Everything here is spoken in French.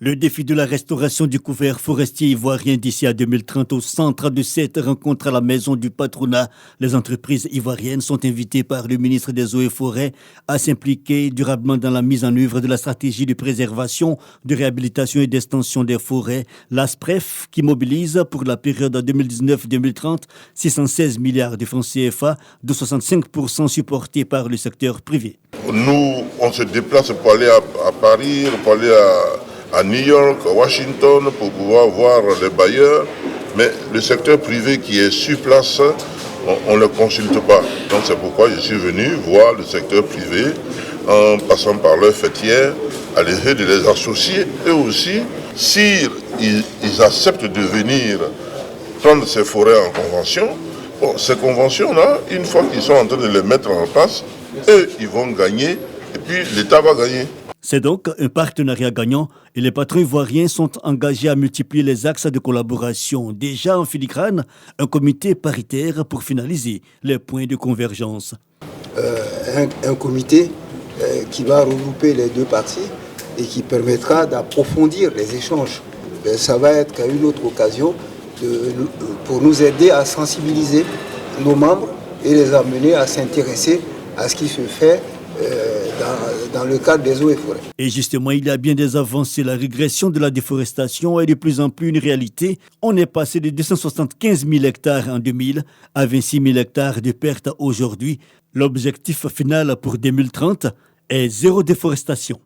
Le défi de la restauration du couvert forestier ivoirien d'ici à 2030 au centre de cette rencontre à la maison du patronat. Les entreprises ivoiriennes sont invitées par le ministre des Eaux et Forêts à s'impliquer durablement dans la mise en œuvre de la stratégie de préservation, de réhabilitation et d'extension des forêts, l'ASPREF, qui mobilise pour la période 2019-2030 616 milliards de francs CFA, de 65% supportés par le secteur privé. Nous, on se déplace pour aller à Paris, pour aller à New York, à Washington, pour pouvoir voir les bailleurs. Mais le secteur privé qui est sur place, on ne le consulte pas. Donc c'est pourquoi je suis venu voir le secteur privé en passant par leur fêtière, à l'effet de les associer. Et aussi, s'ils acceptent de venir prendre ces forêts en convention, ces conventions-là, une fois qu'ils sont en train de les mettre en place, eux, ils vont gagner et puis l'État va gagner. C'est donc un partenariat gagnant et les patrons ivoiriens sont engagés à multiplier les axes de collaboration. Déjà en filigrane, un comité paritaire pour finaliser les points de convergence. Un comité qui va regrouper les deux parties et qui permettra d'approfondir les échanges. Ça va être qu'à une autre occasion pour nous aider à sensibiliser nos membres et les amener à s'intéresser à ce qui se fait dans le cadre des eaux et forêts. Et justement, il y a bien des avancées. La régression de la déforestation est de plus en plus une réalité. On est passé de 275 000 hectares en 2000 à 26 000 hectares de pertes aujourd'hui. L'objectif final pour 2030 est zéro déforestation.